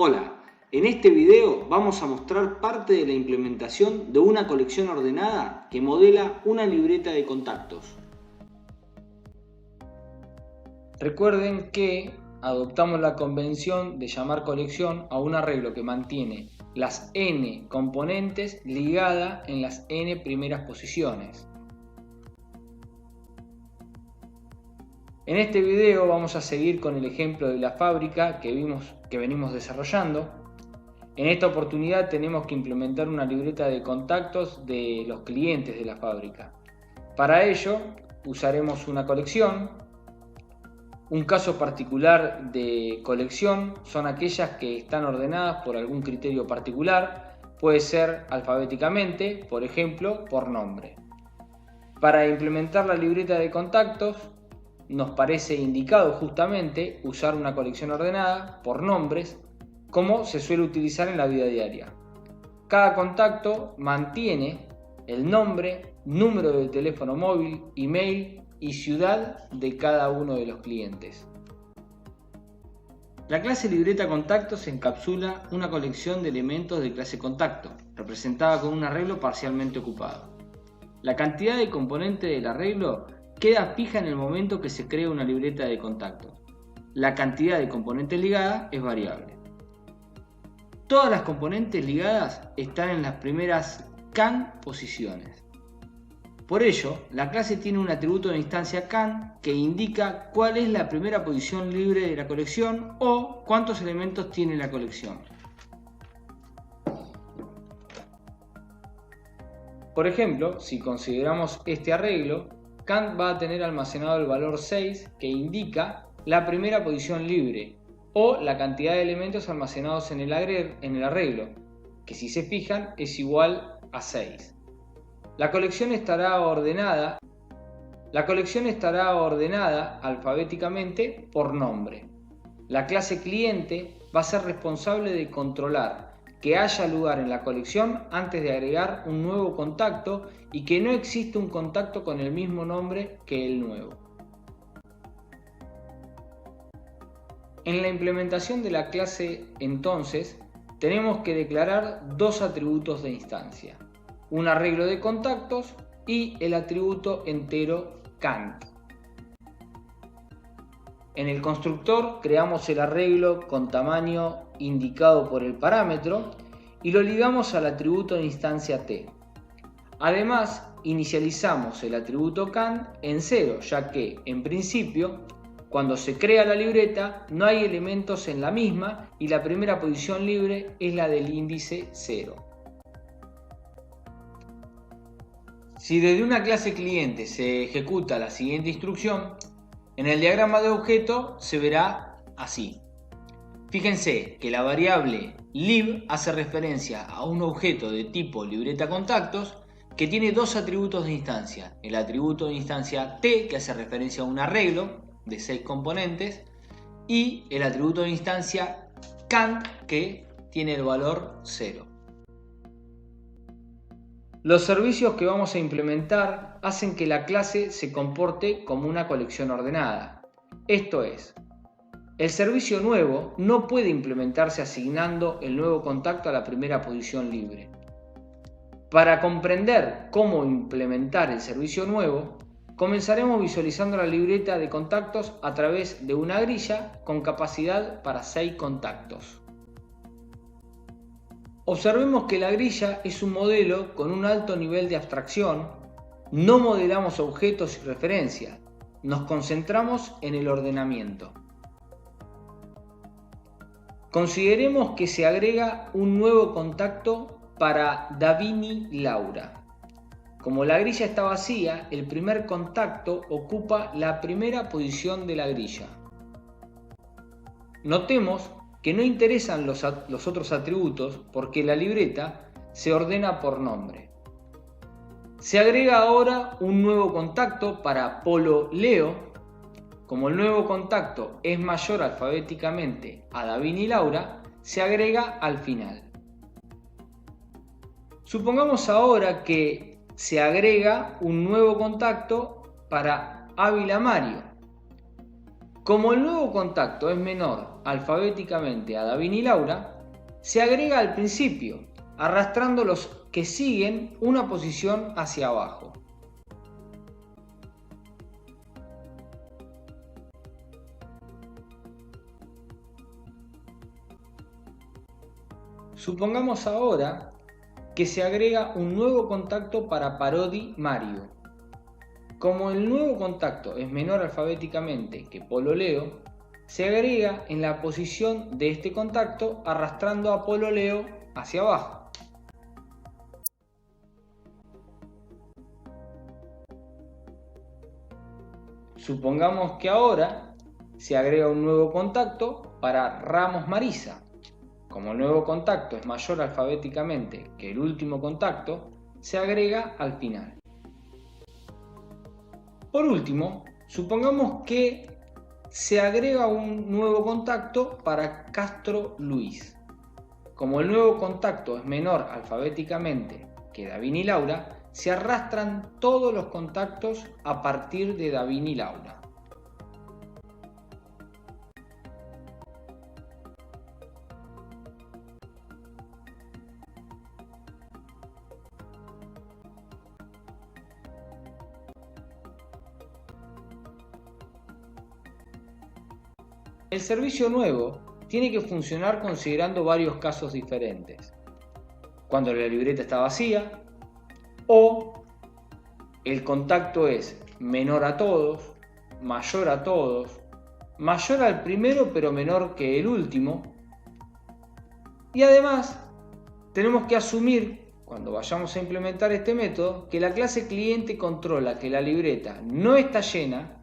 Hola, en este video vamos a mostrar parte de la implementación de una colección ordenada que modela una libreta de contactos. Recuerden que adoptamos la convención de llamar colección a un arreglo que mantiene las n componentes ligadas en las n primeras posiciones. En este video vamos a seguir con el ejemplo de la fábrica que venimos desarrollando. En esta oportunidad tenemos que implementar una libreta de contactos de los clientes de la fábrica. Para ello usaremos una colección. Un caso particular de colección son aquellas que están ordenadas por algún criterio particular. Puede ser alfabéticamente, por ejemplo, por nombre. Para implementar la libreta de contactos nos parece indicado justamente usar una colección ordenada por nombres, como se suele utilizar en la vida diaria. Cada contacto mantiene el nombre, número de teléfono móvil, email y ciudad de cada uno de los clientes. La clase libreta contactos encapsula una colección de elementos de clase contacto, representada con un arreglo parcialmente ocupado. La cantidad de componentes del arreglo queda fija en el momento que se crea una libreta de contactos. La cantidad de componentes ligadas es variable. Todas las componentes ligadas están en las primeras CAN posiciones. Por ello, la clase tiene un atributo de instancia CAN que indica cuál es la primera posición libre de la colección o cuántos elementos tiene la colección. Por ejemplo, si consideramos este arreglo, CAN va a tener almacenado el valor 6 que indica la primera posición libre o la cantidad de elementos almacenados en el arreglo, que si se fijan es igual a 6. La colección estará ordenada alfabéticamente por nombre. La clase cliente va a ser responsable de controlar que haya lugar en la colección antes de agregar un nuevo contacto y que no existe un contacto con el mismo nombre que el nuevo. En la implementación de la clase, entonces, tenemos que declarar dos atributos de instancia: un arreglo de contactos y el atributo entero CAN. En el constructor creamos el arreglo con tamaño indicado por el parámetro y lo ligamos al atributo de instancia T. Además, inicializamos el atributo CAN en 0, ya que, en principio, cuando se crea la libreta no hay elementos en la misma y la primera posición libre es la del índice 0. Si desde una clase cliente se ejecuta la siguiente instrucción, en el diagrama de objeto se verá así. Fíjense que la variable lib hace referencia a un objeto de tipo libreta contactos que tiene dos atributos de instancia. El atributo de instancia t, que hace referencia a un arreglo de 6 componentes, y el atributo de instancia can, que tiene el valor 0. Los servicios que vamos a implementar hacen que la clase se comporte como una colección ordenada. Esto es, el servicio nuevo no puede implementarse asignando el nuevo contacto a la primera posición libre. Para comprender cómo implementar el servicio nuevo, comenzaremos visualizando la libreta de contactos a través de una grilla con capacidad para 6 contactos. Observemos que la grilla es un modelo con un alto nivel de abstracción. No modelamos objetos y referencias, nos concentramos en el ordenamiento. Consideremos que se agrega un nuevo contacto para Davini Laura. Como la grilla está vacía, el primer contacto ocupa la primera posición de la grilla. Notemos que no interesan los otros atributos porque la libreta se ordena por nombre. Se agrega ahora un nuevo contacto para Polo Leo. Como el nuevo contacto es mayor alfabéticamente a Davini Laura, se agrega al final. Supongamos ahora que se agrega un nuevo contacto para Ávila Mario. Como el nuevo contacto es menor alfabéticamente a David y Laura, se agrega al principio, arrastrando los que siguen una posición hacia abajo. Supongamos ahora que se agrega un nuevo contacto para Parodi Mario. Como el nuevo contacto es menor alfabéticamente que Polo Leo, se agrega en la posición de este contacto arrastrando a Polo Leo hacia abajo. Supongamos que ahora se agrega un nuevo contacto para Ramos Marisa. Como el nuevo contacto es mayor alfabéticamente que el último contacto, se agrega al final. Por último, supongamos que se agrega un nuevo contacto para Castro Luis. Como el nuevo contacto es menor alfabéticamente que David y Laura, se arrastran todos los contactos a partir de David y Laura. El servicio nuevo tiene que funcionar considerando varios casos diferentes. Cuando la libreta está vacía, o el contacto es menor a todos, mayor al primero pero menor que el último. Y además tenemos que asumir, cuando vayamos a implementar este método, que la clase cliente controla que la libreta no está llena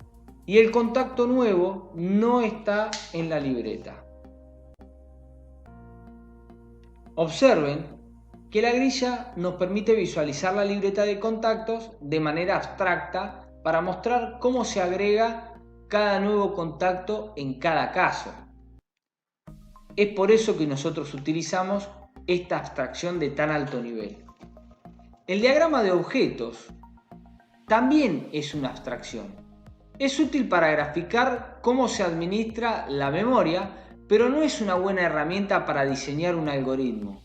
y el contacto nuevo no está en la libreta. Observen que la grilla nos permite visualizar la libreta de contactos de manera abstracta para mostrar cómo se agrega cada nuevo contacto en cada caso. Es por eso que nosotros utilizamos esta abstracción de tan alto nivel. El diagrama de objetos también es una abstracción. Es útil para graficar cómo se administra la memoria, pero no es una buena herramienta para diseñar un algoritmo.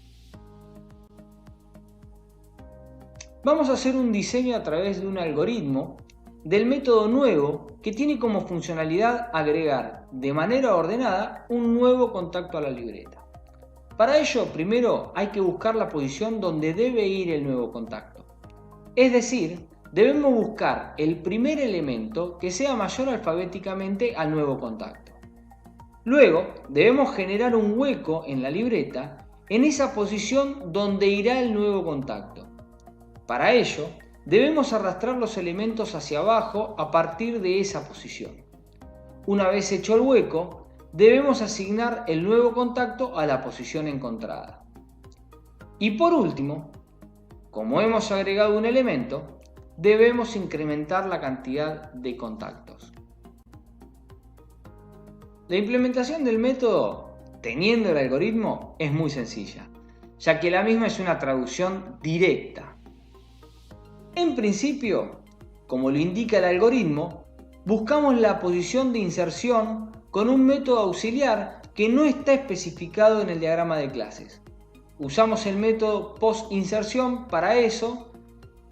Vamos a hacer un diseño a través de un algoritmo del método nuevo que tiene como funcionalidad agregar de manera ordenada un nuevo contacto a la libreta. Para ello, primero hay que buscar la posición donde debe ir el nuevo contacto. Es decir, debemos buscar el primer elemento que sea mayor alfabéticamente al nuevo contacto. Luego, debemos generar un hueco en la libreta en esa posición donde irá el nuevo contacto. Para ello, debemos arrastrar los elementos hacia abajo a partir de esa posición. Una vez hecho el hueco, debemos asignar el nuevo contacto a la posición encontrada. Y por último, como hemos agregado un elemento, debemos incrementar la cantidad de contactos. La implementación del método, teniendo el algoritmo, es muy sencilla, ya que la misma es una traducción directa. En principio, como lo indica el algoritmo, buscamos la posición de inserción con un método auxiliar que no está especificado en el diagrama de clases. Usamos el método postinserción para eso,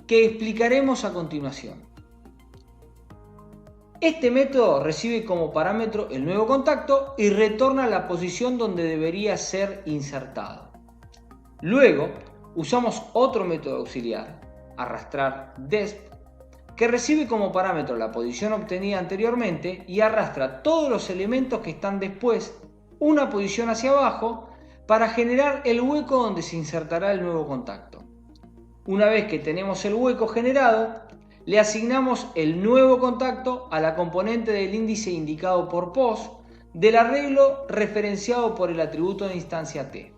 que explicaremos a continuación. Este método recibe como parámetro el nuevo contacto y retorna a la posición donde debería ser insertado. Luego, usamos otro método auxiliar, arrastrar desp, que recibe como parámetro la posición obtenida anteriormente y arrastra todos los elementos que están después, una posición hacia abajo, para generar el hueco donde se insertará el nuevo contacto. Una vez que tenemos el hueco generado, le asignamos el nuevo contacto a la componente del índice indicado por pos del arreglo referenciado por el atributo de instancia t.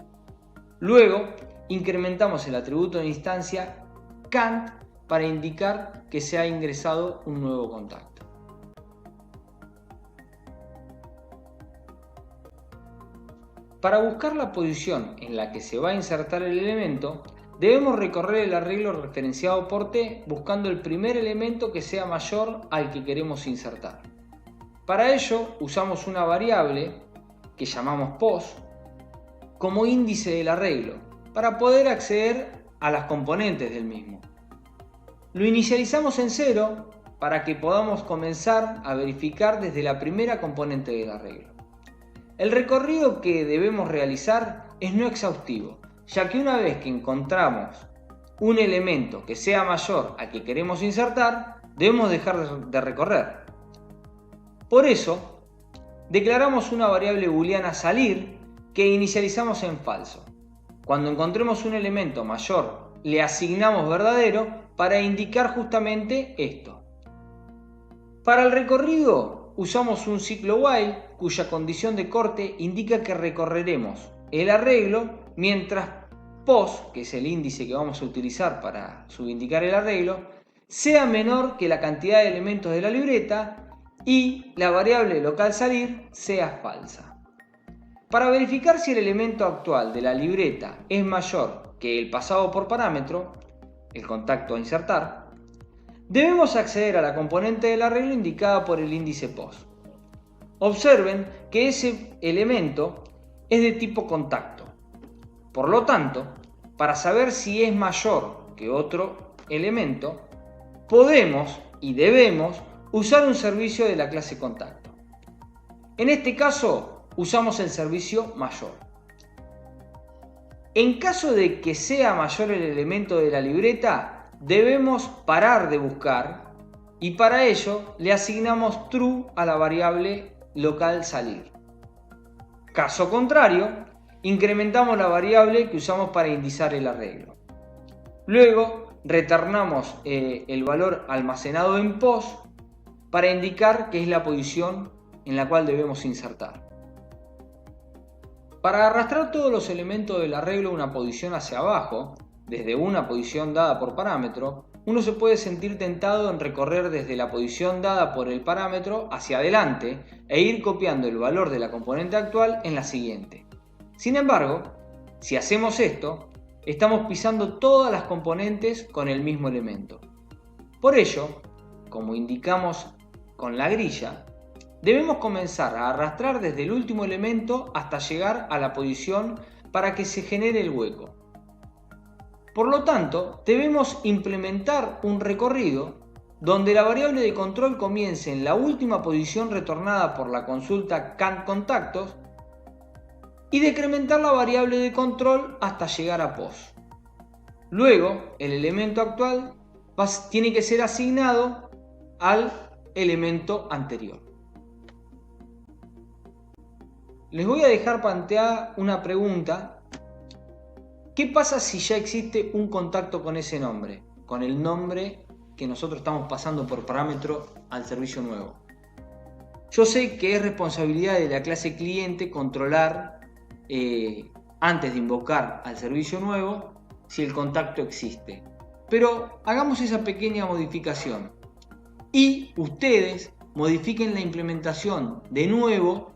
Luego, incrementamos el atributo de instancia cant para indicar que se ha ingresado un nuevo contacto. Para buscar la posición en la que se va a insertar el elemento, debemos recorrer el arreglo referenciado por t buscando el primer elemento que sea mayor al que queremos insertar. Para ello usamos una variable que llamamos POS, como índice del arreglo, para poder acceder a las componentes del mismo. Lo inicializamos en 0 para que podamos comenzar a verificar desde la primera componente del arreglo. El recorrido que debemos realizar es no exhaustivo, ya que una vez que encontramos un elemento que sea mayor al que queremos insertar, debemos dejar de recorrer. Por eso, declaramos una variable booleana salir que inicializamos en falso. Cuando encontremos un elemento mayor, le asignamos verdadero para indicar justamente esto. Para el recorrido usamos un ciclo while cuya condición de corte indica que recorreremos el arreglo mientras POS, que es el índice que vamos a utilizar para subindicar el arreglo, sea menor que la cantidad de elementos de la libreta y la variable local salir sea falsa. Para verificar si el elemento actual de la libreta es mayor que el pasado por parámetro, el contacto a insertar, debemos acceder a la componente del arreglo indicada por el índice POS. Observen que ese elemento es de tipo contacto. Por lo tanto, para saber si es mayor que otro elemento, podemos y debemos usar un servicio de la clase contacto. En este caso, usamos el servicio mayor. En caso de que sea mayor el elemento de la libreta, debemos parar de buscar y para ello le asignamos true a la variable local salir. Caso contrario, incrementamos la variable que usamos para indizar el arreglo. Luego, retornamos el valor almacenado en POS para indicar que es la posición en la cual debemos insertar. Para arrastrar todos los elementos del arreglo una posición hacia abajo, desde una posición dada por parámetro, uno se puede sentir tentado en recorrer desde la posición dada por el parámetro hacia adelante e ir copiando el valor de la componente actual en la siguiente. Sin embargo, si hacemos esto, estamos pisando todas las componentes con el mismo elemento. Por ello, como indicamos con la grilla, debemos comenzar a arrastrar desde el último elemento hasta llegar a la posición para que se genere el hueco. Por lo tanto, debemos implementar un recorrido donde la variable de control comience en la última posición retornada por la consulta CANCONTACTOS y decrementar la variable de control hasta llegar a POS. Luego, el elemento actual tiene que ser asignado al elemento anterior. Les voy a dejar planteada una pregunta. ¿Qué pasa si ya existe un contacto con ese nombre? Con el nombre que nosotros estamos pasando por parámetro al servicio nuevo. Yo sé que es responsabilidad de la clase cliente controlar antes de invocar al servicio nuevo si el contacto existe. Pero hagamos esa pequeña modificación y ustedes modifiquen la implementación de nuevo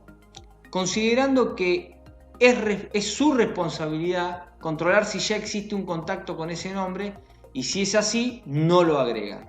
considerando que es su responsabilidad controlar si ya existe un contacto con ese nombre y si es así, no lo agregan.